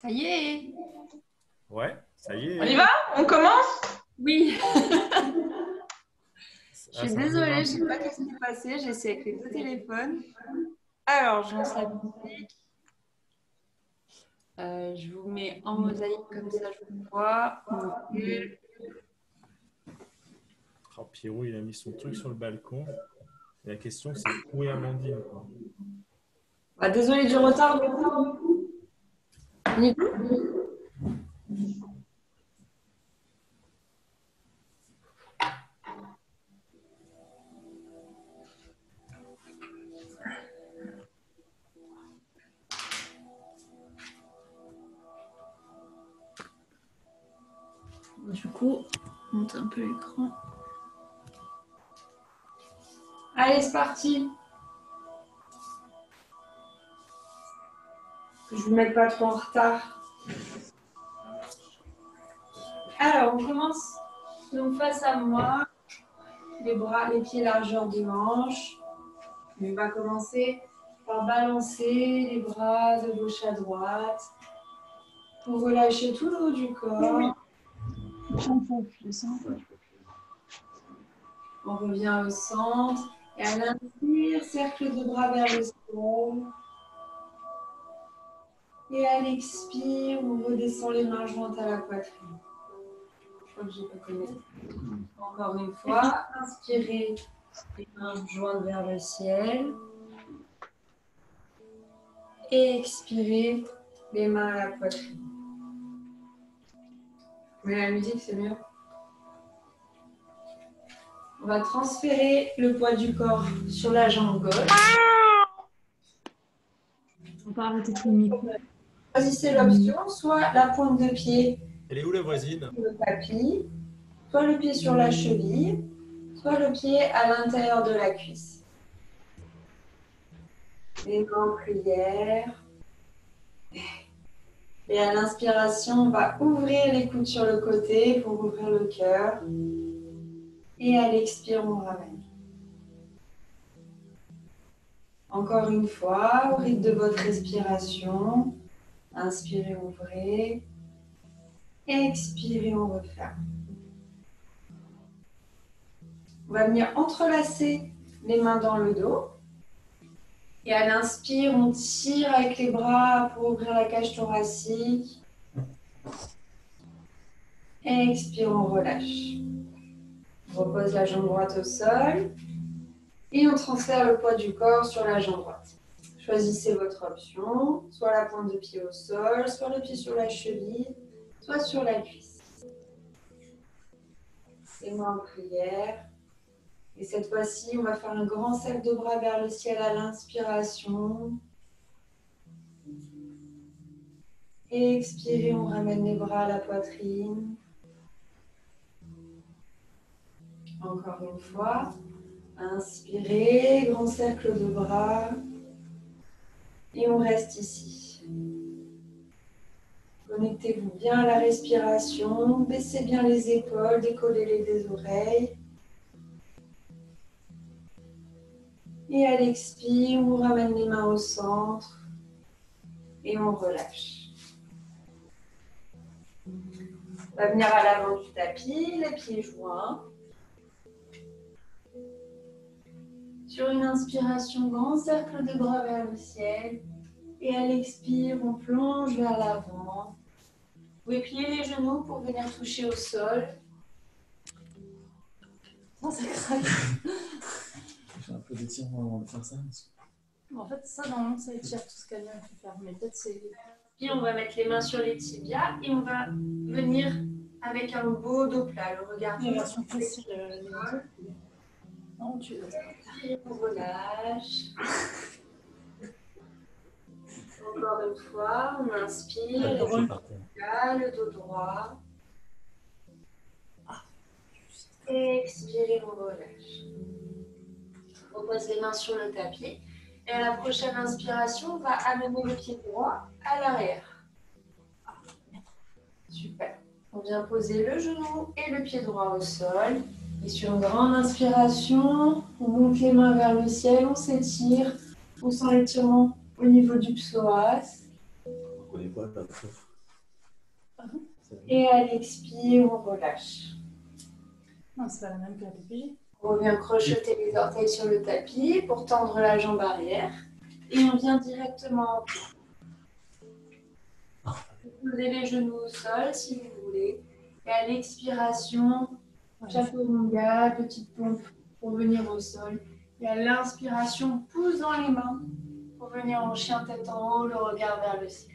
Ça y est. Ouais, ça y On y est. va? On commence? Oui, je Ah, suis ça va déjà un désolée, je petit sais pas ce qui s'est passé. J'ai essayé avec les deux téléphones. Alors, je lance la musique. Je vous mets en mosaïque comme ça, je vous vois. On recule. Oh, Pierrot, il a mis son truc sur le balcon. Et la question, c'est où est Amandine, quoi? Ah, désolée du retard, du coup. On y va. Du coup, on monte un peu l'écran. Allez, c'est parti. Que je ne vous mette pas trop en retard. Alors, on commence donc face à moi. Les bras, les pieds largeur des hanches. On va commencer par balancer les bras de gauche à droite pour relâcher tout le haut du corps. On revient au centre et à l'inspire, cercle de bras vers le sol. Et à l'expire, on redescend les mains jointes à la poitrine. Je crois que j'ai pas connu. Encore une fois, inspirez, les mains jointes vers le ciel. Et expirez, les mains à la poitrine. Mais la musique, c'est mieux. On va transférer le poids du corps sur la jambe gauche. On peut arrêter tout le micro. Choisissez l'option, soit la pointe de pied Elle est où, la voisine? sur le tapis, soit le pied sur la cheville, soit le pied à l'intérieur de la cuisse. Les mains en prière. Et à l'inspiration, on va ouvrir les coudes sur le côté pour ouvrir le cœur. Et à l'expire, on ramène. Encore une fois, au rythme de votre respiration. Inspirez, ouvrez. Expirez, on referme. On va venir entrelacer les mains dans le dos. Et à l'inspire, on tire avec les bras pour ouvrir la cage thoracique. Expire, on relâche. On repose la jambe droite au sol. Et on transfère le poids du corps sur la jambe droite. Choisissez votre option, soit la pointe de pied au sol, soit le pied sur la cheville, soit sur la cuisse. Les mains en prière. Et cette fois-ci, on va faire un grand cercle de bras vers le ciel à l'inspiration. Et expirez, on ramène les bras à la poitrine. Encore une fois. Inspirez, grand cercle de bras. Et on reste ici. Connectez-vous bien à la respiration. Baissez bien les épaules, décollez-les des oreilles. Et à l'expire, on ramène les mains au centre. Et on relâche. On va venir à l'avant du tapis, les pieds joints. Sur une inspiration, grand cercle de bras vers le ciel. Et à l'expire, on plonge vers l'avant. Vous pouvez plier les genoux pour venir toucher au sol. Oh, ça craque. J'ai un peu d'étirement avant de faire ça. En fait, ça, normalement, ça étire tout ce qu'elle vient de faire. Mais peut-être c'est... Puis, on va mettre les mains sur les tibias et on va venir avec un beau dos plat. Le regard Version facile. non, tu et on relâche. Encore une fois, on inspire, Ah, les je suis bras par terre. plats, le dos droit. Expirez, on relâche. On repose les mains sur le tapis. Et à la prochaine inspiration, on va amener le pied droit à l'arrière. Super. On vient poser le genou et le pied droit au sol. Et sur une grande inspiration, on monte les mains vers le ciel, on s'étire. On sent l'étirement au niveau du psoas. On connaît pas la prof. Et à l'expire, on relâche. Non, c'est pas la même que la PPG. On revient crocheter les orteils sur le tapis pour tendre la jambe arrière. Et on vient directement en planche. Vous posez les genoux au sol si vous voulez. Et à l'expiration, chaturanga, petite pompe pour venir au sol. Et à l'inspiration, pouce dans les mains pour venir en chien tête en haut, le regard vers le ciel.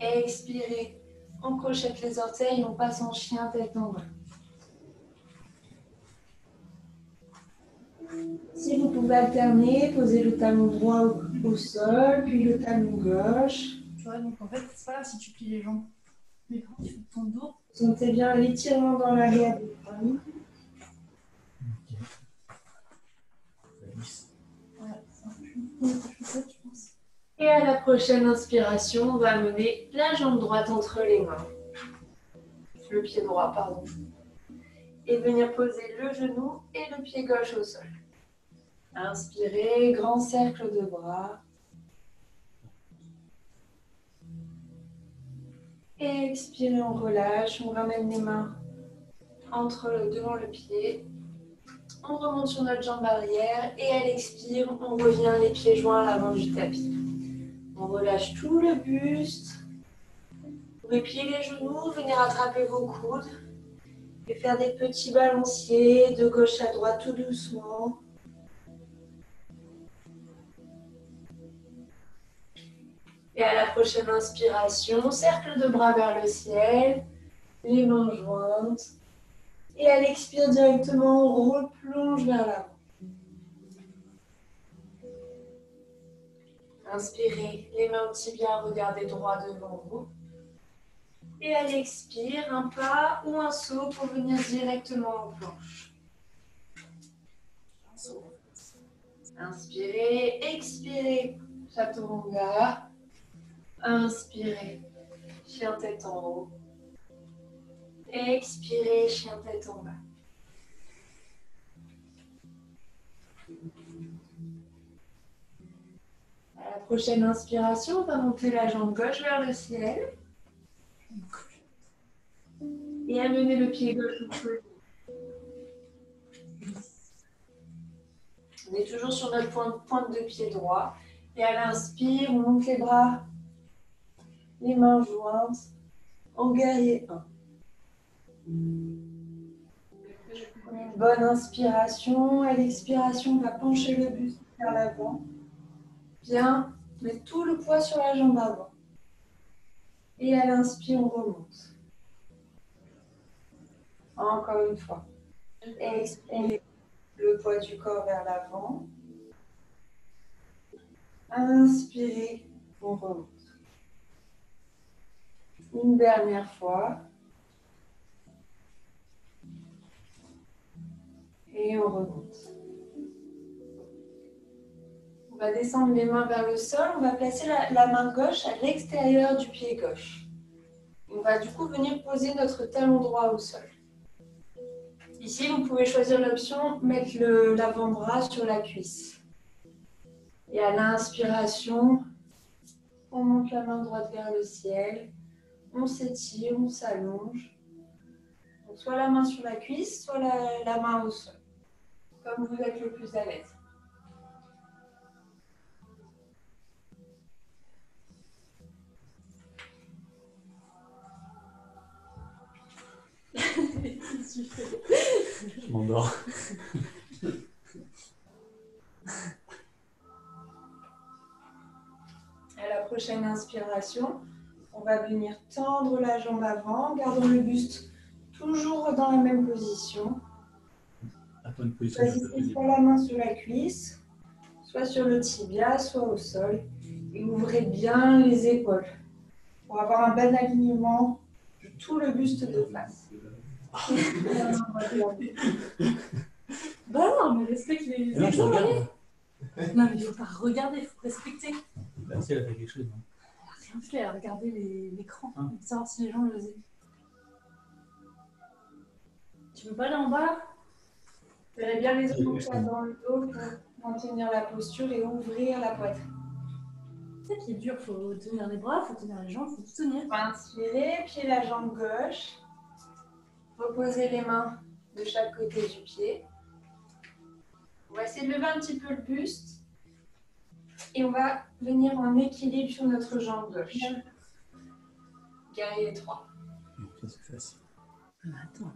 Expirez, on crochette les orteils, on passe en chien tête en bas. Si vous pouvez alterner, posez le talon droit au sol, puis le talon gauche. Tu vois, donc en fait, c'est pas grave si tu plies les jambes. Mais quand tu fais ton dos, Sentez bien l'étirement dans l'arrière des bras. ouais, c'est un peu plus ça, je pense. Et à la prochaine inspiration, on va amener la jambe droite entre les mains. Le pied droit, pardon. Et venir poser le genou et le pied gauche au sol. Inspirez, grand cercle de bras. Et expirez, on relâche, on ramène les mains devant le pied. On remonte sur notre jambe arrière et à l'expire, on revient les pieds joints à l'avant du tapis. On relâche tout le buste. Vous pouvez plier les genoux, venir attraper vos coudes et faire des petits balanciers de gauche à droite tout doucement. Et à la prochaine inspiration, cercle de bras vers le ciel, les mains jointes. Et à l'expire directement, on replonge vers l'avant. Inspirez, les mains au tibia, regardez droit devant vous. Et à l'expire, un pas ou un saut pour venir directement en planche. Inspirez, expirez, chaturanga. Inspirez, chien tête en haut. Expirez, chien tête en bas. À la prochaine inspiration, on va monter la jambe gauche vers le ciel. Et amener le pied gauche au sol. On est toujours sur notre pointe de pied droit. Et à l'inspire, on monte les bras, les mains jointes, en guerrier 1. Une bonne inspiration. À l'expiration, on va pencher le buste vers l'avant. Bien, mettre tout le poids sur la jambe avant. Et à l'inspire, on remonte. Encore une fois. Expirez le poids du corps vers l'avant. Inspirez, on remonte. Une dernière fois. Et on remonte. On va descendre les mains vers le sol. On va placer la main gauche à l'extérieur du pied gauche. On va du coup venir poser notre talon droit au sol. Ici, vous pouvez choisir l'option mettre l'avant-bras sur la cuisse. Et à l'inspiration, on monte la main droite vers le ciel. On s'étire, on s'allonge. Donc, soit la main sur la cuisse, soit la main au sol. Comme vous êtes le plus à l'aise. Je m'endors. À la prochaine inspiration, on va venir tendre la jambe avant, gardons le buste toujours dans la même position. Attends une position. Choisissez soit la main sur la cuisse, soit sur le tibia, soit au sol. Et ouvrez bien les épaules pour avoir un bon alignement de tout le buste de face. Bah non, mais respecte les Non, je exemples. regarde. Non, mais il faut pas regarder, il faut respecter. Bah, si elle a fait quelque chose. Non. Elle a rien fait, elle a regardé l'écran, Ah. pour savoir si les gens le faisaient. Tu veux pas aller en bas là? Serrez bien les épaules dans le dos pour maintenir la posture et ouvrir la poitrine. C'est ça qui est dur, faut tenir les bras, faut tenir les jambes, faut tout tenir. On va inspirer, pied la jambe gauche. Reposez les mains de chaque côté du pied. On va essayer de lever un petit peu le buste. Et on va venir en équilibre sur notre jambe gauche. Guerrier 3. Ça, c'est facile. Attends.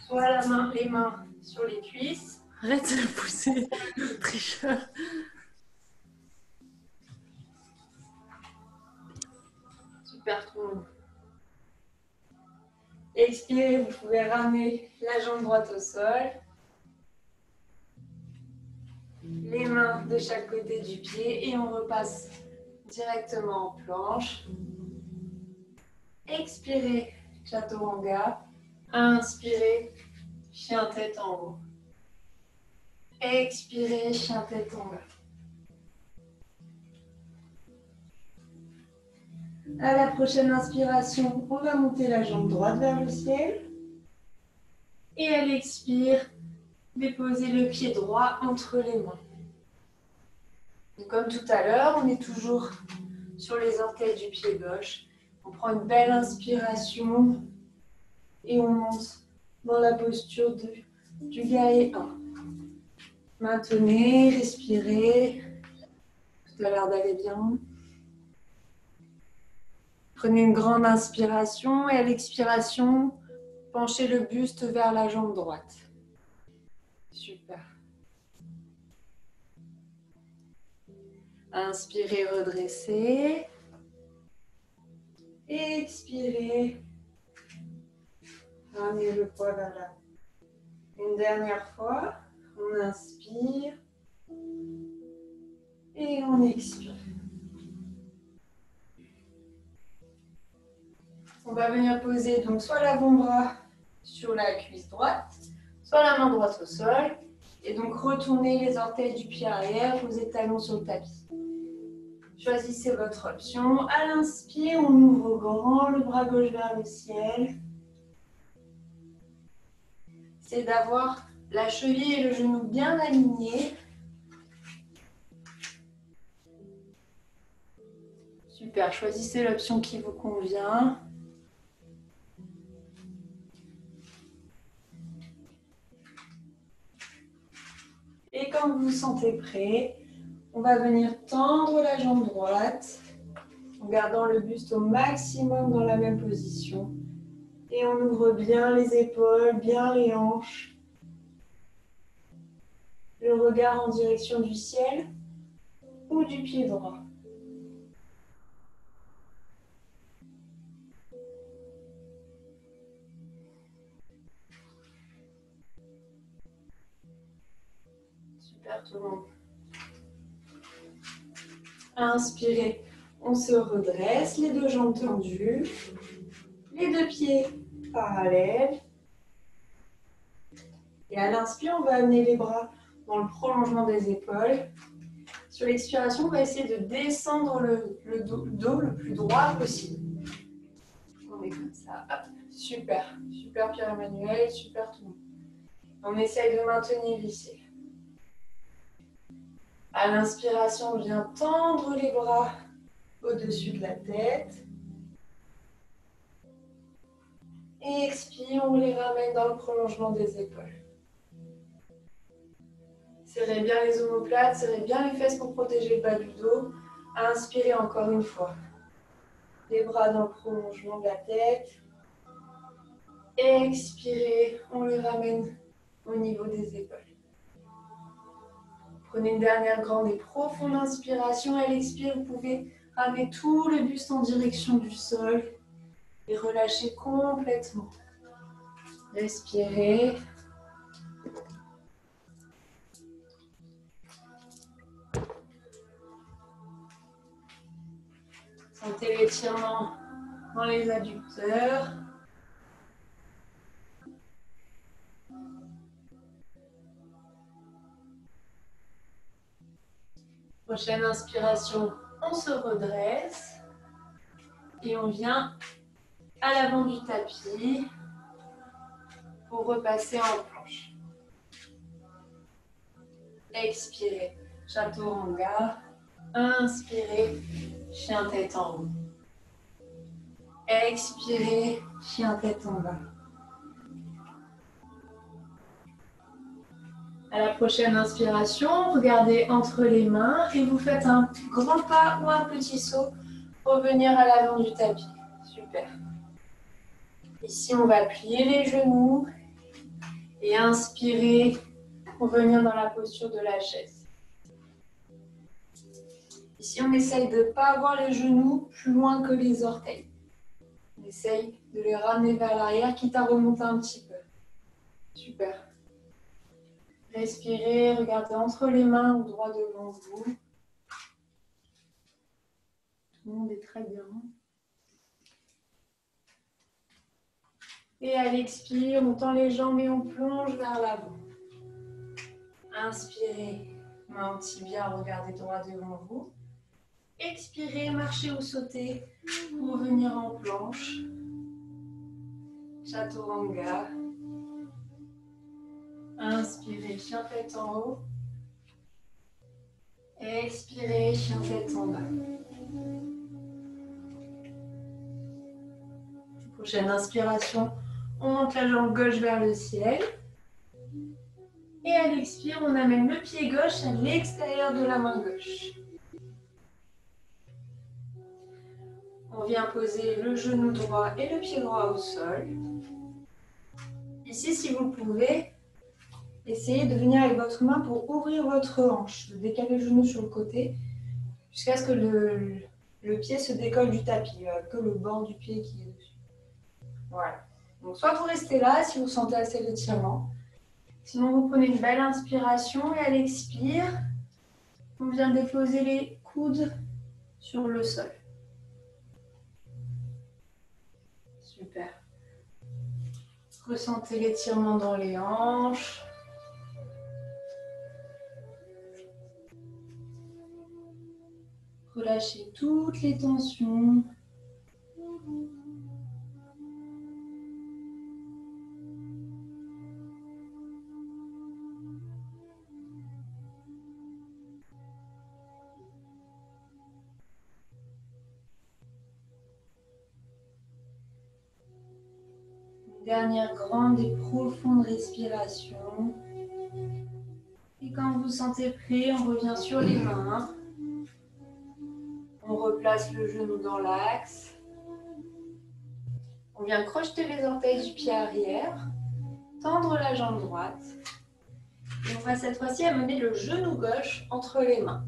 Soit les mains sur les cuisses. Arrête de le pousser, tricheur. Super tout le monde. Expirez, vous pouvez ramener la jambe droite au sol. Les mains de chaque côté du pied et on repasse directement en planche. Expirez, chaturanga. Inspirez, chien tête en haut. Expirez, chien tête en bas. À la prochaine inspiration, on va monter la jambe droite vers le ciel. Et à l'expire, déposez le pied droit entre les mains. Et comme tout à l'heure, on est toujours sur les orteils du pied gauche. On prend une belle inspiration et on monte dans la posture du guerrier 1. Maintenez, respirez. Tout a l'air d'aller bien. Prenez une grande inspiration et à l'expiration, penchez le buste vers la jambe droite. Super. Inspirez, redressez. Expirez. Ramenez le poids vers là. Une dernière fois, on inspire et on expire. On va venir poser donc soit l'avant-bras sur la cuisse droite, soit la main droite au sol. Et donc retournez les orteils du pied arrière, posez talons sur le tapis. Choisissez votre option. À l'inspire, on ouvre grand, le bras gauche vers le ciel. C'est d'avoir la cheville et le genou bien alignés. Super, choisissez l'option qui vous convient. Et quand vous vous sentez prêt, on va venir tendre la jambe droite en gardant le buste au maximum dans la même position. Et on ouvre bien les épaules, bien les hanches. Le regard en direction du ciel ou du pied droit. Super tout le monde. Inspirez, on se redresse, les deux jambes tendues, les deux pieds parallèles. Et à l'inspire, on va amener les bras dans le prolongement des épaules. Sur l'expiration, on va essayer de descendre le dos le plus droit possible. On est comme ça. Hop. Super. Super Pierre-Emmanuel, super tout le monde. On essaye de maintenir ici. À l'inspiration, on vient tendre les bras au-dessus de la tête. Et expire, on les ramène dans le prolongement des épaules. Serrez bien les omoplates, serrez bien les fesses pour protéger le bas du dos. Inspirez encore une fois. Les bras dans le prolongement de la tête. Expirez, on les ramène au niveau des épaules. Prenez une dernière grande et profonde inspiration. À l'expire, vous pouvez ramener tout le buste en direction du sol et relâcher complètement. Respirez. Sentez l'étirement dans les adducteurs. Prochaine inspiration, on se redresse et on vient à l'avant du tapis pour repasser en planche. Expirez, chaturanga. Inspirez, chien tête en haut. Expirez, chien tête en bas. À la prochaine inspiration, regardez entre les mains et vous faites un grand pas ou un petit saut pour venir à l'avant du tapis. Super. Ici, on va plier les genoux et inspirer pour venir dans la posture de la chaise. Ici, on essaye de ne pas avoir les genoux plus loin que les orteils. On essaye de les ramener vers l'arrière, quitte à remonter un petit peu. Super. Respirez, regardez entre les mains ou droit devant vous. Tout le monde est très bien. Et à l'expire, on tend les jambes et on plonge vers l'avant. Inspirez, main au tibia, regardez droit devant vous. Expirez, marchez ou sautez pour venir en planche. Chaturanga. Inspirez, chien tête en haut. Expirez, chien tête en bas. Prochaine inspiration, on monte la jambe gauche vers le ciel. Et à l'expire, on amène le pied gauche à l'extérieur de la main gauche. On vient poser le genou droit et le pied droit au sol. Ici, si vous le pouvez, essayez de venir avec votre main pour ouvrir votre hanche, de décaler le genou sur le côté, jusqu'à ce que le pied se décolle du tapis, que le bord du pied qui est dessus. Voilà. Donc soit vous restez là si vous sentez assez d'étirement. Sinon, vous prenez une belle inspiration et à l'expire, on vient déposer les coudes sur le sol. Super. Ressentez l'étirement dans les hanches. Relâchez toutes les tensions. Dernière grande et profonde respiration. Et quand vous vous sentez prêt, on revient sur les mains. On replace le genou dans l'axe. On vient crocheter les orteils du pied arrière. Tendre la jambe droite. Et on va cette fois-ci amener le genou gauche entre les mains.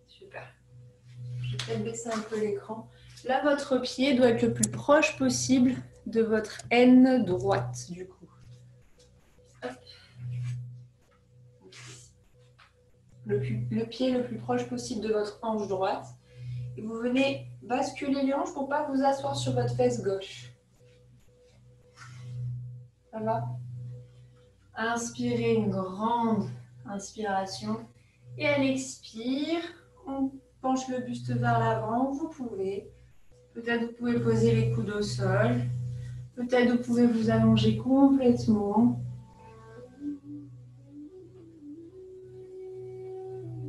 Super. Je vais peut-être baisser un peu l'écran. Là, votre pied doit être le plus proche possible de votre aine droite, du coup. Hop. Le pied le plus proche possible de votre hanche droite. Et vous venez basculer les hanches pour ne pas vous asseoir sur votre fesse gauche. Ça va? Inspirez une grande inspiration. Et à l'expire, on penche le buste vers l'avant. Vous pouvez. Peut-être vous pouvez poser les coudes au sol. Peut-être vous pouvez vous allonger complètement.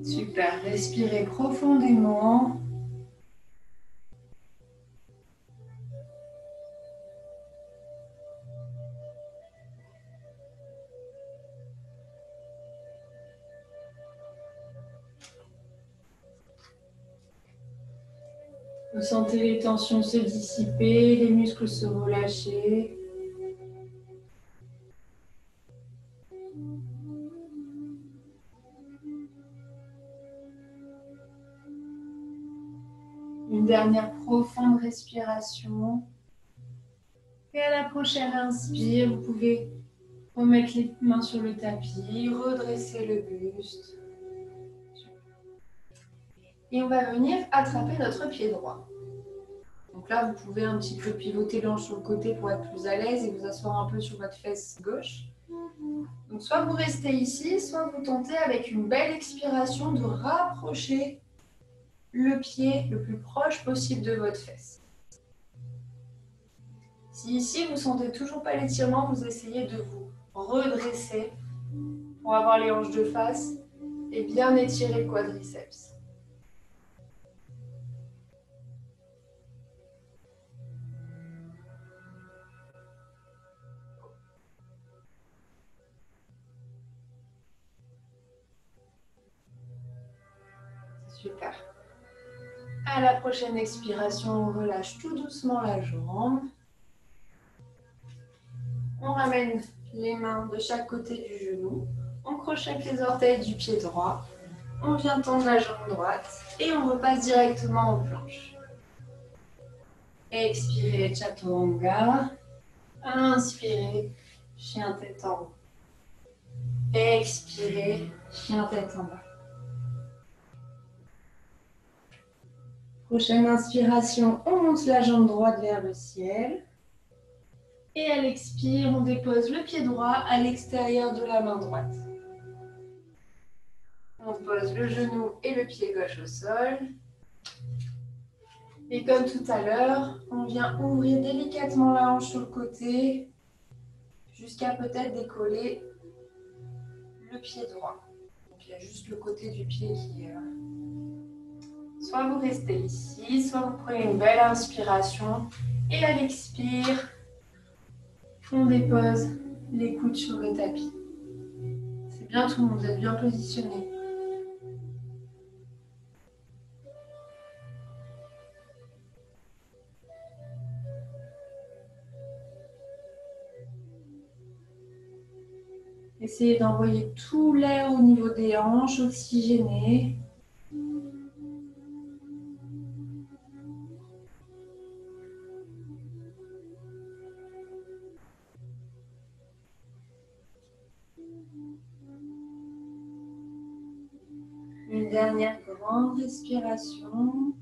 Super, respirez profondément. Vous sentez les tensions se dissiper, les muscles se relâcher. Une dernière profonde respiration. Et à la prochaine inspire, vous pouvez remettre les mains sur le tapis, redresser le buste. Et on va venir attraper notre pied droit. Donc là, vous pouvez un petit peu pivoter l'hanche sur le côté pour être plus à l'aise et vous asseoir un peu sur votre fesse gauche. Donc soit vous restez ici, soit vous tentez avec une belle expiration de rapprocher le pied le plus proche possible de votre fesse. Si ici, vous ne sentez toujours pas l'étirement, vous essayez de vous redresser pour avoir les hanches de face et bien étirer le quadriceps. Super. À la prochaine expiration, on relâche tout doucement la jambe. On ramène les mains de chaque côté du genou. On crochette les orteils du pied droit. On vient tendre la jambe droite et on repasse directement aux planches. Expirez, Chaturanga. Inspirez, chien tête en haut. Expirez, chien tête en bas. Prochaine inspiration, on monte la jambe droite vers le ciel. Et à l'expire, on dépose le pied droit à l'extérieur de la main droite. On pose le genou et le pied gauche au sol. Et comme tout à l'heure, on vient ouvrir délicatement la hanche sur le côté jusqu'à peut-être décoller le pied droit. Donc il y a juste le côté du pied qui est là. Soit vous restez ici, soit vous prenez une belle inspiration. Et à l'expire, on dépose les coudes sur le tapis. C'est bien tout le monde, vous êtes bien positionné. Essayez d'envoyer tout l'air au niveau des hanches, oxygéné. Une dernière grande respiration.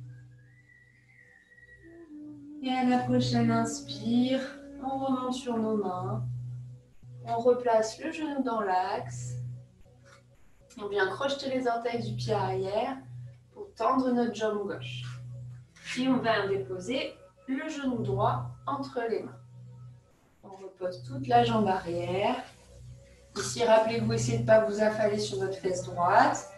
Et à la prochaine inspire, on remonte sur nos mains. On replace le genou dans l'axe. On vient crocheter les orteils du pied arrière pour tendre notre jambe gauche. Et on va déposer le genou droit entre les mains. On repose toute la jambe arrière. Ici, rappelez-vous, essayez de ne pas vous affaler sur votre fesse droite.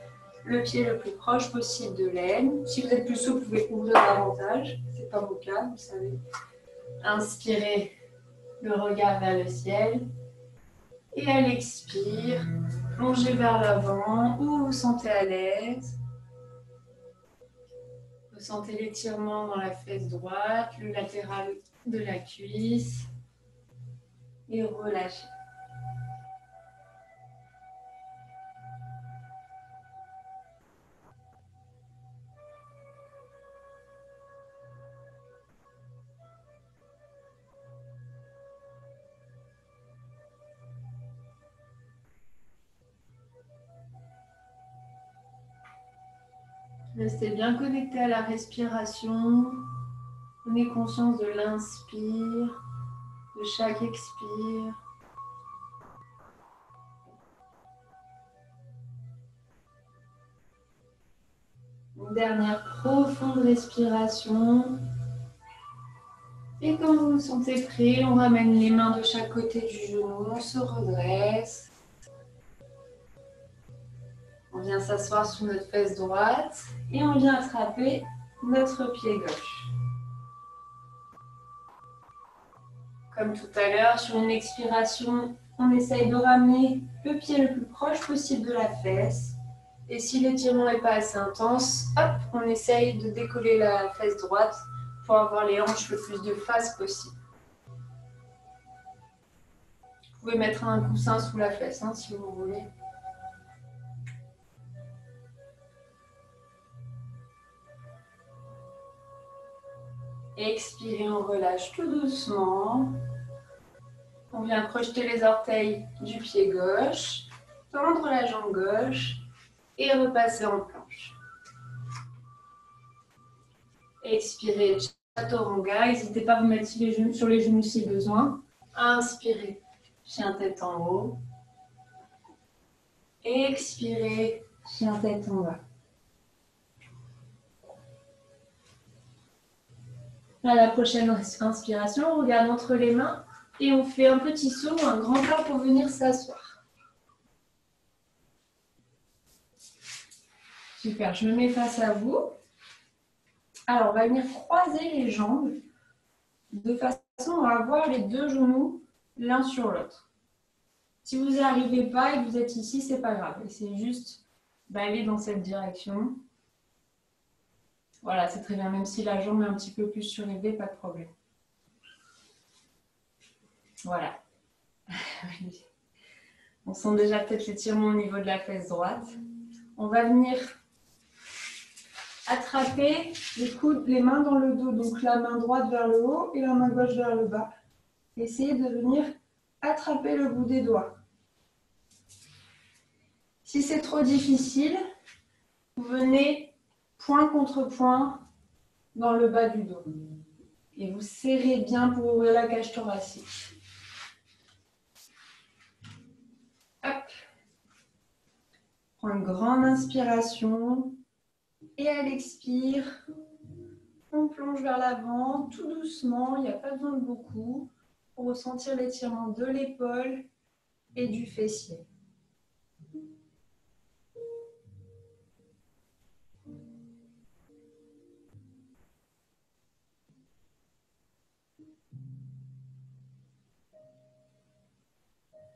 Le pied le plus proche possible de l'aine. Si vous êtes plus souple, vous pouvez ouvrir davantage. Ce n'est pas mon cas, vous savez. Inspirez le regard vers le ciel. Et à l'expire, plongez vers l'avant où vous vous sentez à l'aise. Ressentez l'étirement dans la fesse droite, le latéral de la cuisse. Et relâchez. Restez bien connecté à la respiration. Prenez conscience de l'inspire, de chaque expire. Une dernière profonde respiration. Et quand vous vous sentez prêt, on ramène les mains de chaque côté du genou, on se redresse. On vient s'asseoir sur notre fesse droite et on vient attraper notre pied gauche. Comme tout à l'heure, sur une expiration, on essaye de ramener le pied le plus proche possible de la fesse. Et si l'étirement n'est pas assez intense, hop, on essaye de décoller la fesse droite pour avoir les hanches le plus de face possible. Vous pouvez mettre un coussin sous la fesse si vous voulez. Expirez, on relâche tout doucement. On vient crocheter les orteils du pied gauche, tendre la jambe gauche et repasser en planche. Expirez, Chaturanga. N'hésitez pas à vous mettre sur les genoux si besoin. Inspirez, chien tête en haut. Expirez, chien tête en bas. À la prochaine inspiration, on regarde entre les mains et on fait un petit saut, un grand pas pour venir s'asseoir. Super, je me mets face à vous. Alors, on va venir croiser les jambes de façon à avoir les deux genoux l'un sur l'autre. Si vous n'y arrivez pas et que vous êtes ici, c'est pas grave. Essayez juste d'aller dans cette direction. Voilà, c'est très bien. Même si la jambe est un petit peu plus surélevée, pas de problème. Voilà. On sent déjà peut-être l'étirement au niveau de la fesse droite. On va venir attraper les coudes, les mains dans le dos. Donc la main droite vers le haut et la main gauche vers le bas. Essayez de venir attraper le bout des doigts. Si c'est trop difficile, vous venez point contre point dans le bas du dos. Et vous serrez bien pour ouvrir la cage thoracique. Hop. Prends une grande inspiration. Et à l'expire, on plonge vers l'avant, tout doucement, il n'y a pas besoin de beaucoup, pour ressentir l'étirement de l'épaule et du fessier.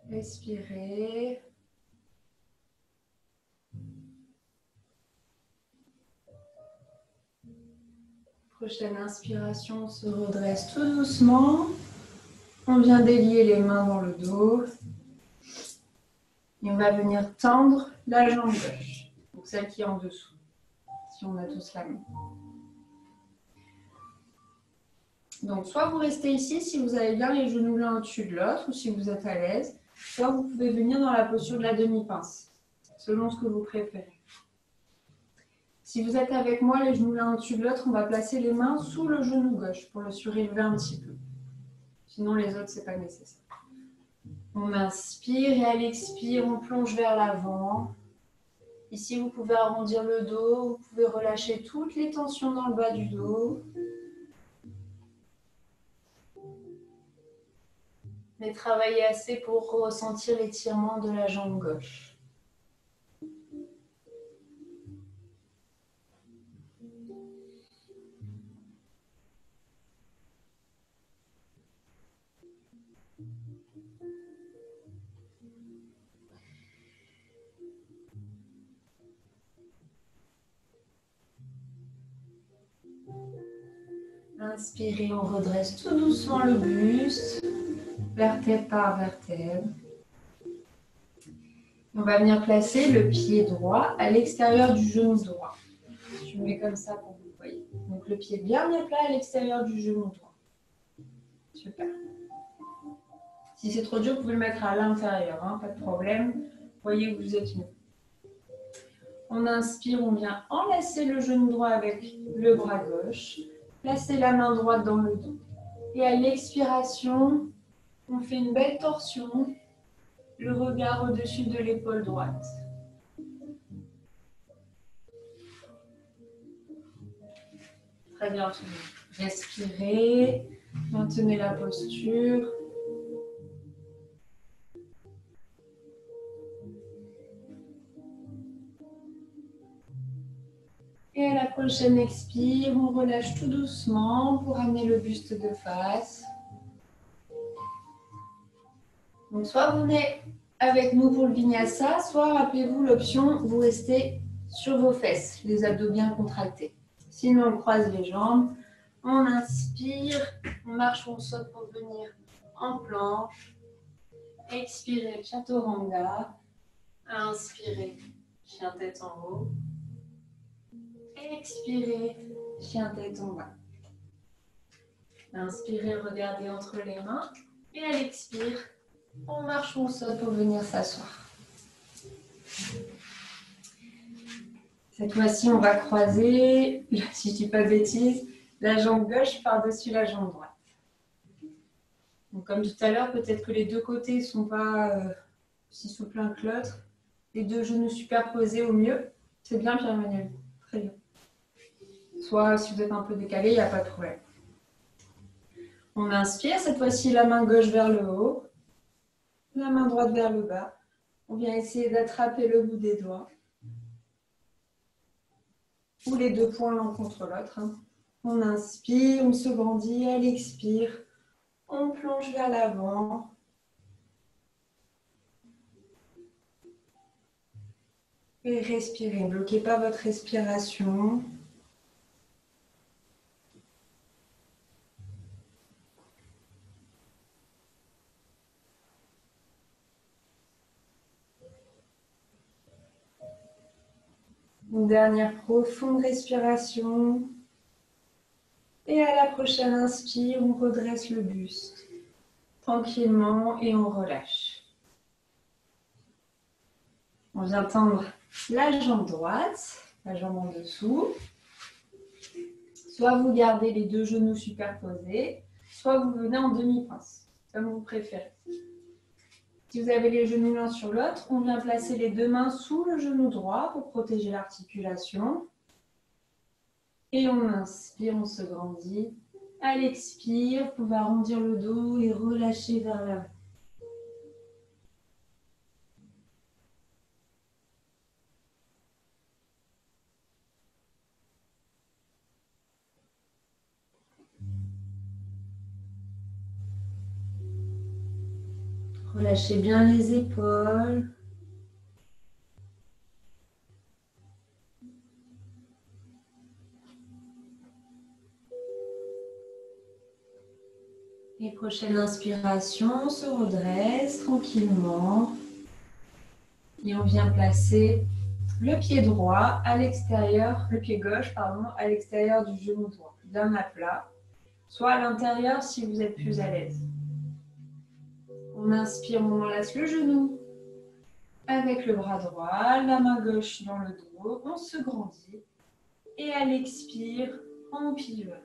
Respirez. Prochaine inspiration, on se redresse tout doucement. On vient délier les mains dans le dos. Et on va venir tendre la jambe gauche, donc celle qui est en dessous, si on a tous la main. Donc soit vous restez ici si vous avez bien les genoux l'un au-dessus de l'autre ou si vous êtes à l'aise, soit vous pouvez venir dans la posture de la demi-pince, selon ce que vous préférez. Si vous êtes avec moi, les genoux l'un au-dessus de l'autre, on va placer les mains sous le genou gauche pour le surélever un petit peu. Sinon les autres, ce n'est pas nécessaire. On inspire et à l'expire, on plonge vers l'avant. Ici, vous pouvez arrondir le dos, vous pouvez relâcher toutes les tensions dans le bas du dos. Mais travaillez assez pour ressentir l'étirement de la jambe gauche. Inspirez, on redresse tout doucement le buste, vertèbre par vertèbre. On va venir placer le pied droit à l'extérieur du genou droit. Je me mets comme ça pour que vous voyez. Donc le pied bien plat à l'extérieur du genou droit. Super. Si c'est trop dur, vous pouvez le mettre à l'intérieur, hein, pas de problème. Voyez que vous êtes mieux. On inspire, on vient enlacer le genou droit avec le bras gauche. Placez la main droite dans le dos. Et à l'expiration, on fait une belle torsion. Le regard au-dessus de l'épaule droite. Très bien, tout le monde. Respirez, maintenez la posture. Et à la prochaine expire, on relâche tout doucement pour amener le buste de face. Donc soit vous venez avec nous pour le vinyasa, soit rappelez-vous l'option, vous restez sur vos fesses, les abdos bien contractés. Sinon, on croise les jambes, on inspire, on marche ou on saute pour venir en planche. Expirez, chaturanga. Inspirez, chien tête en haut. Expirez, chien tête en bas. Inspirez, regardez entre les mains. Et à l'expire, on marche ou on saute pour venir s'asseoir. Cette fois-ci, on va croiser, si je ne dis pas de bêtises, la jambe gauche par-dessus la jambe droite. Donc, comme tout à l'heure, peut-être que les deux côtés ne sont pas aussi souples l'un que l'autre. Les deux genoux superposés au mieux. C'est bien, Pierre-Emmanuel. Très bien. Soit, si vous êtes un peu décalé, il n'y a pas de problème. On inspire, cette fois-ci, la main gauche vers le haut. La main droite vers le bas. On vient essayer d'attraper le bout des doigts. Ou les deux poings l'un contre l'autre. On inspire, on se grandit, elle expire. On plonge vers l'avant. Et respirez. Ne bloquez pas votre respiration. Une dernière profonde respiration. Et à la prochaine inspire, on redresse le buste. Tranquillement et on relâche. On vient tendre la jambe droite, la jambe en dessous. Soit vous gardez les deux genoux superposés, soit vous venez en demi-pince, comme vous préférez. Si vous avez les genoux l'un sur l'autre, on vient placer les deux mains sous le genou droit pour protéger l'articulation. Et on inspire, on se grandit. À l'expire, vous pouvez arrondir le dos et relâcher vers l'avant. Relâchez bien les épaules. Et prochaine inspiration, on se redresse tranquillement. Et on vient placer le pied droit à l'extérieur, le pied gauche, pardon, à l'extérieur du genou droit, bien à plat, soit à l'intérieur si vous êtes plus à l'aise. On inspire, on enlace le genou avec le bras droit, la main gauche dans le dos, on se grandit. Et à l'expire, on pivote.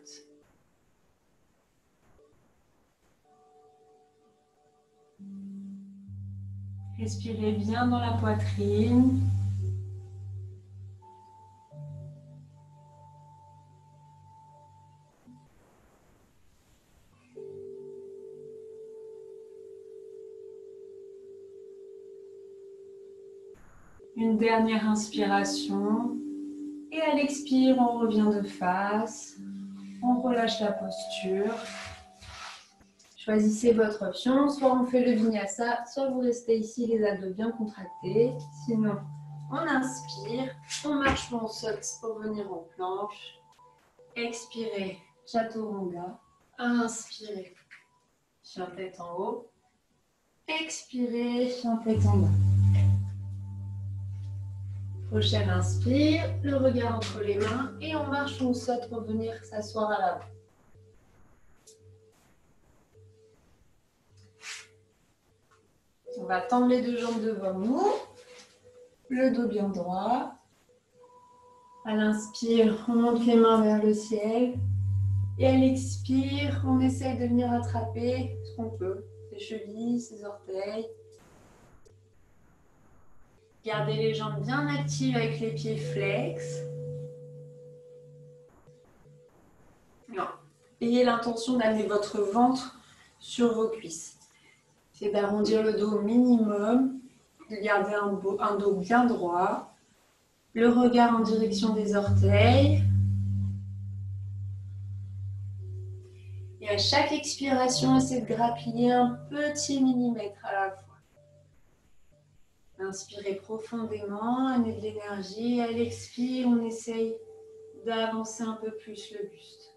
Respirez bien dans la poitrine. Une dernière inspiration. Et à l'expire, on revient de face. On relâche la posture. Choisissez votre option. Soit on fait le vinyasa, soit vous restez ici les abdos bien contractés. Sinon, on inspire, on marche ou on saute pour venir en planche. Expirez, chaturanga. Inspirez, chien tête en haut. Expirez, chien tête en bas. Prochaine inspire, le regard entre les mains et on marche ou on saute pour venir s'asseoir à l'avant. On va tendre les deux jambes devant nous, le dos bien droit. À l'inspire, on monte les mains vers le ciel. Et à l'expire, on essaye de venir attraper ce qu'on peut, ses chevilles, ses orteils. Gardez les jambes bien actives avec les pieds flex. Non. Ayez l'intention d'amener votre ventre sur vos cuisses. C'est d'arrondir le dos au minimum, de garder un dos bien droit, le regard en direction des orteils. Et à chaque expiration, essayez de grappiller un petit millimètre à la fois. Inspirez profondément, amenez de l'énergie. À l'expire, on essaye d'avancer un peu plus le buste.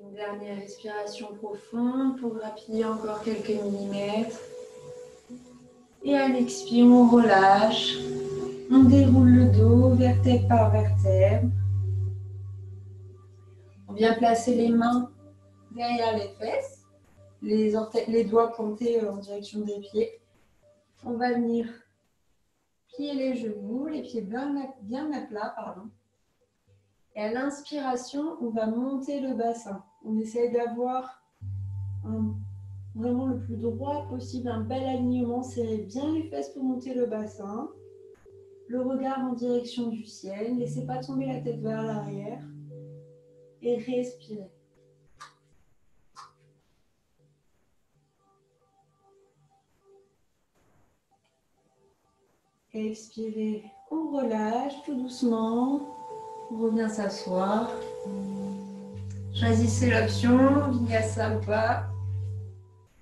Une dernière respiration profonde pour grappiller encore quelques millimètres. Et à l'expire, on relâche. On déroule le dos, vertèbre par vertèbre. On vient placer les mains derrière les fesses, les doigts pointés en direction des pieds. On va venir plier les genoux, les pieds bien à plat, pardon. Et à l'inspiration, on va monter le bassin. On essaie d'avoir vraiment le plus droit possible, un bel alignement. Serrez bien les fesses pour monter le bassin. Le regard en direction du ciel. Ne laissez pas tomber la tête vers l'arrière. Et respirez. Expirez, on relâche tout doucement. On revient s'asseoir. Choisissez l'option, vinyasa ou pas.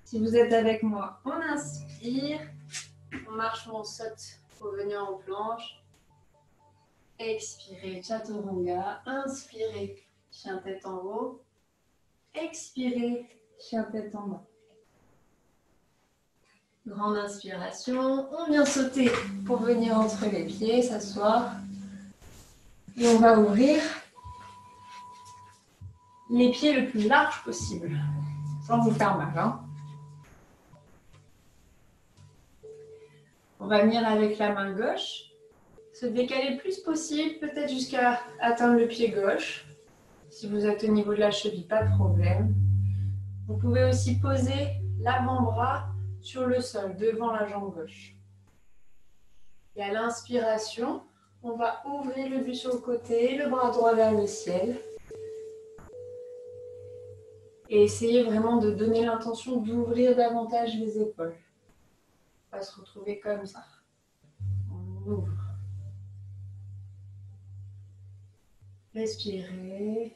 Si vous êtes avec moi, on inspire. On marche ou on saute pour venir en planche. Expirez, chaturanga. Inspirez, chien tête en haut. Expirez, chien tête en bas. Grande inspiration. On vient sauter pour venir entre les pieds, s'asseoir. Et on va ouvrir les pieds le plus large possible, sans vous faire mal. Hein. On va venir avec la main gauche, se décaler le plus possible, peut-être jusqu'à atteindre le pied gauche. Si vous êtes au niveau de la cheville, pas de problème. Vous pouvez aussi poser l'avant-bras sur le sol, devant la jambe gauche. Et à l'inspiration, on va ouvrir le buste sur le côté, le bras droit vers le ciel. Et essayez vraiment de donner l'intention d'ouvrir davantage les épaules. On va se retrouver comme ça. On ouvre. Respirez.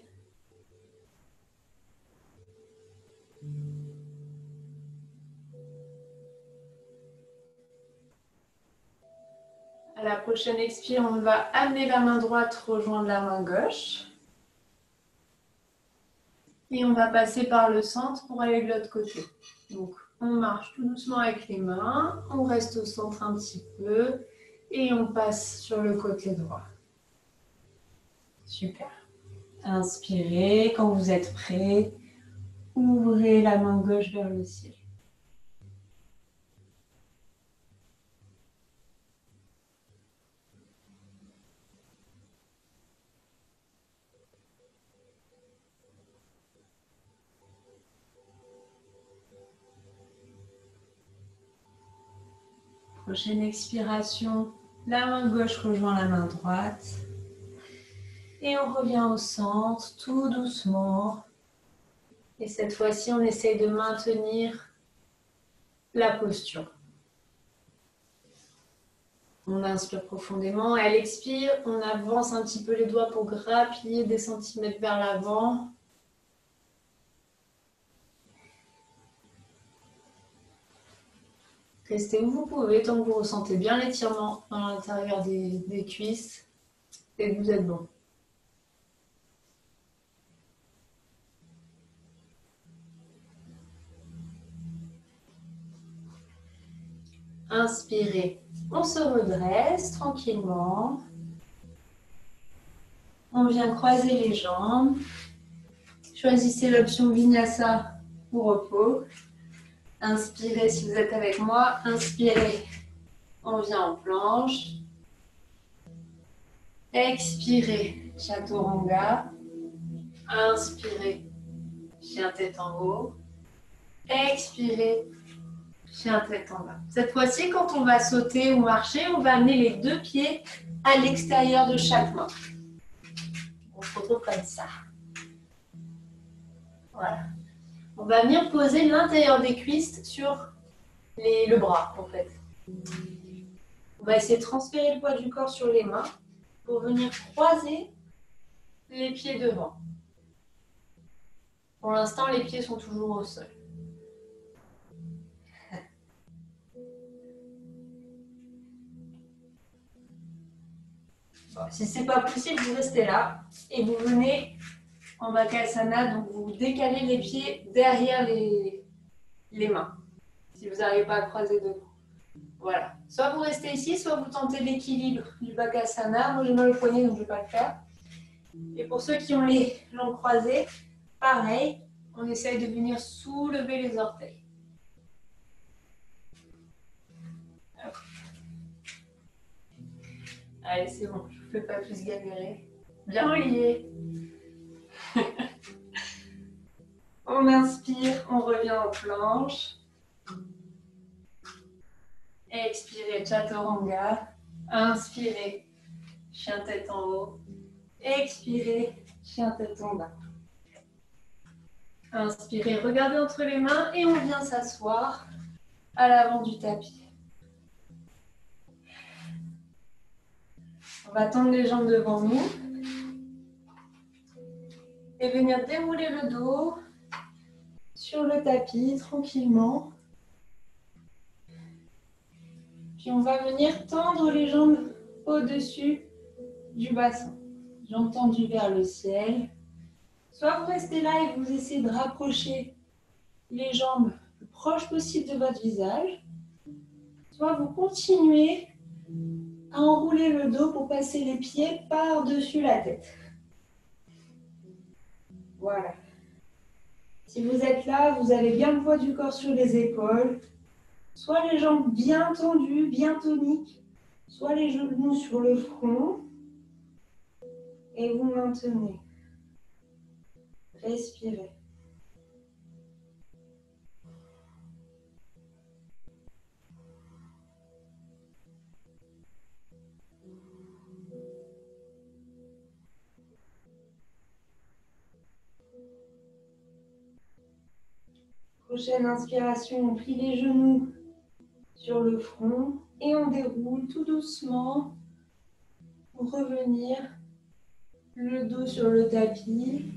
À la prochaine expire, on va amener la main droite rejoindre la main gauche. Et on va passer par le centre pour aller de l'autre côté. Donc, on marche tout doucement avec les mains, on reste au centre un petit peu et on passe sur le côté droit. Super. Inspirez, quand vous êtes prêt, ouvrez la main gauche vers le ciel. Prochaine expiration, la main gauche rejoint la main droite. Et on revient au centre, tout doucement. Et cette fois-ci, on essaye de maintenir la posture. On inspire profondément. Et à l'expire, on avance un petit peu les doigts pour grappiller des centimètres vers l'avant. Restez où vous pouvez tant que vous ressentez bien l'étirement dans l'intérieur des cuisses et que vous êtes bon. Inspirez. On se redresse tranquillement. On vient croiser les jambes. Choisissez l'option Vinyasa ou repos. Inspirez si vous êtes avec moi. Inspirez. On vient en planche. Expirez. Chaturanga. Inspirez. Chien tête en haut. Expirez. Chien tête en bas. Cette fois-ci, quand on va sauter ou marcher, on va amener les deux pieds à l'extérieur de chaque main. On se retrouve comme ça. Voilà. On va venir poser l'intérieur des cuisses sur le bras, en fait. On va essayer de transférer le poids du corps sur les mains pour venir croiser les pieds devant. Pour l'instant, les pieds sont toujours au sol. Bon, si ce n'est pas possible, vous restez là et vous venez en Bakasana, donc vous décalez les pieds derrière les mains, si vous n'arrivez pas à croiser devant. Voilà. Soit vous restez ici, soit vous tentez l'équilibre du Bakasana. Moi, j'ai mal au poignet, donc je ne vais pas le faire. Et pour ceux qui ont les jambes croisées, pareil, on essaye de venir soulever les orteils. Allez, c'est bon, je ne vous fais pas plus galérer. Bien relié. On inspire, on revient en planche. Expirez, chaturanga. Inspirez, chien tête en haut. Expirez, chien tête en bas. Inspirez, regardez entre les mains et on vient s'asseoir à l'avant du tapis. On va tendre les jambes devant nous et venir dérouler le dos sur le tapis tranquillement. Puis on va venir tendre les jambes au-dessus du bassin. Jambes tendues vers le ciel. Soit vous restez là et vous essayez de rapprocher les jambes le plus proche possible de votre visage. Soit vous continuez à enrouler le dos pour passer les pieds par-dessus la tête. Voilà. Si vous êtes là, vous avez bien le poids du corps sur les épaules. Soit les jambes bien tendues, bien toniques, soit les genoux sur le front. Et vous maintenez. Respirez. Prochaine inspiration, on plie les genoux sur le front et on déroule tout doucement pour revenir le dos sur le tapis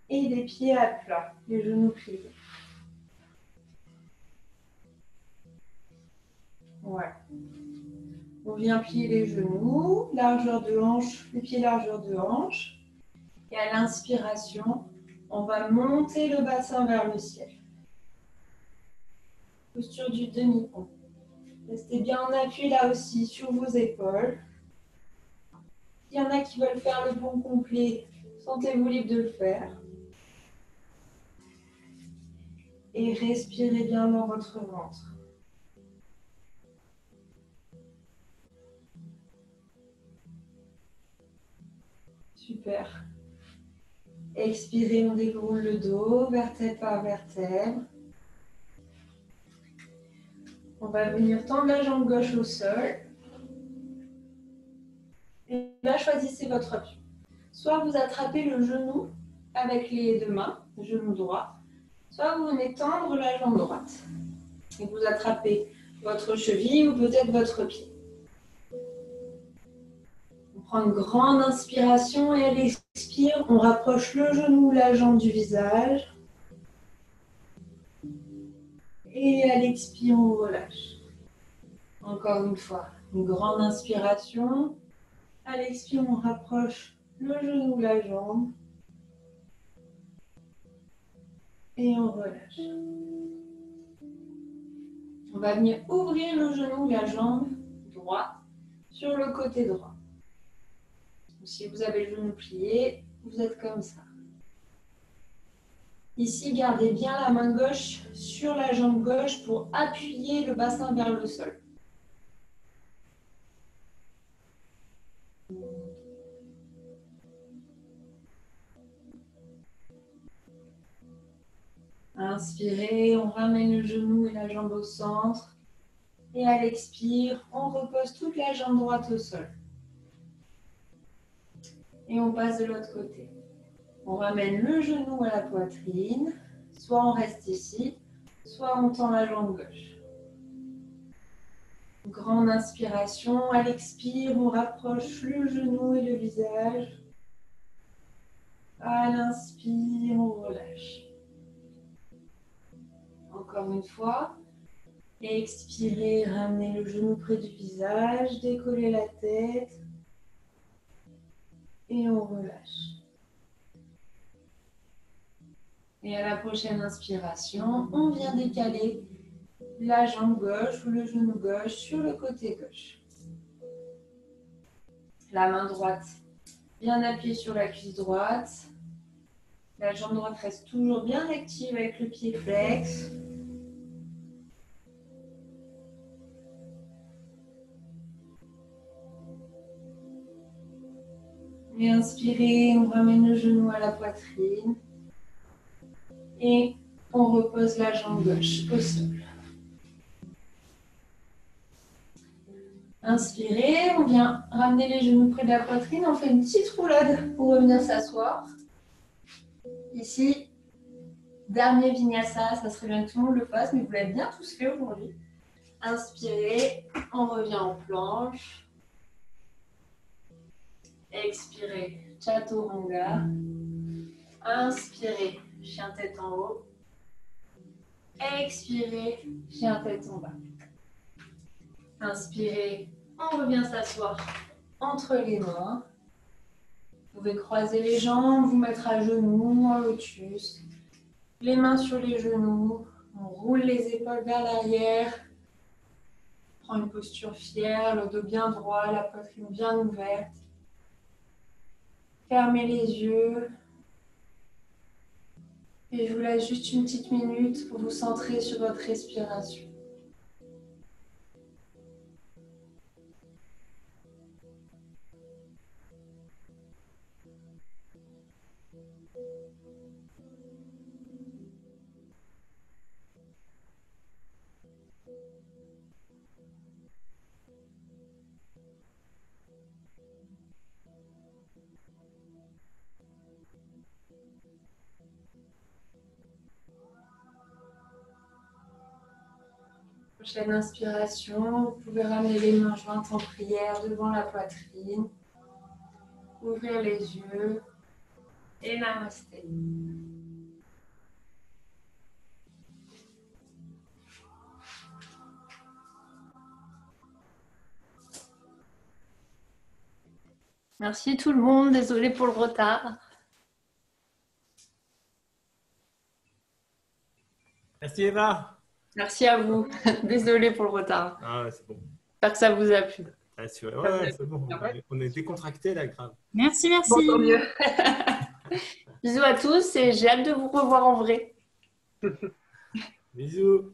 et les pieds à plat, les genoux pliés. Voilà. On vient plier les genoux, largeur de hanche, les pieds largeur de hanche. Et à l'inspiration, on va monter le bassin vers le ciel. Posture du demi-pont. Restez bien en appui là aussi sur vos épaules. S'il y en a qui veulent faire le pont complet, sentez-vous libre de le faire. Et respirez bien dans votre ventre. Super. Expirez, on déroule le dos, vertèbre par vertèbre. On va venir tendre la jambe gauche au sol. Et là, choisissez votre option. Soit vous attrapez le genou avec les deux mains, le genou droit, soit vous venez tendre la jambe droite. Et vous attrapez votre cheville ou peut-être votre pied. On prend une grande inspiration et à l'expire, on rapproche le genou, la jambe du visage. Et à l'expire, on relâche. Encore une fois, une grande inspiration. À l'expire, on rapproche le genou, la jambe. Et on relâche. On va venir ouvrir le genou, la jambe droite sur le côté droit. Si vous avez le genou plié, vous êtes comme ça. Ici, gardez bien la main gauche sur la jambe gauche pour appuyer le bassin vers le sol. Inspirez, on ramène le genou et la jambe au centre. Et à l'expire, on repose toute la jambe droite au sol. Et on passe de l'autre côté. On ramène le genou à la poitrine. Soit on reste ici, soit on tend la jambe gauche. Grande inspiration. À l'expire, on rapproche le genou et le visage. À l'inspire, on relâche. Encore une fois. Expirez, ramenez le genou près du visage, décollez la tête. Et on relâche. Et à la prochaine inspiration, on vient décaler la jambe gauche ou le genou gauche sur le côté gauche. La main droite bien appuyée sur la cuisse droite. La jambe droite reste toujours bien active avec le pied flex. Et inspirez, on ramène le genou à la poitrine. Et on repose la jambe gauche au sol. Inspirez, on vient ramener les genoux près de la poitrine. On fait une petite roulade pour revenir s'asseoir. Ici, dernier vinyasa, ça serait bien que tout le monde le fasse, mais vous l'avez bien tous fait aujourd'hui. Inspirez, on revient en planche. Expirez, chaturanga. Inspirez, chien tête en haut. Expirez, chien tête en bas. Inspirez, on revient s'asseoir entre les mains. Vous pouvez croiser les jambes, vous mettre à genoux en lotus. Les mains sur les genoux. On roule les épaules vers l'arrière. Prends une posture fière, le dos bien droit, la poitrine bien ouverte. Fermez les yeux. Et je vous laisse juste une petite minute pour vous centrer sur votre respiration. Prochaine inspiration, vous pouvez ramener les mains jointes en prière devant la poitrine. Ouvrir les yeux et namasté. Merci tout le monde, désolée pour le retard. Merci Eva. Merci à vous, désolée pour le retard. Ah ouais, c'est bon. J'espère que ça vous a plu. Assuré. Ouais, c'est bon. On est décontracté là, grave. Merci, merci. Bon, tant mieux. Bisous à tous et j'ai hâte de vous revoir en vrai. Bisous.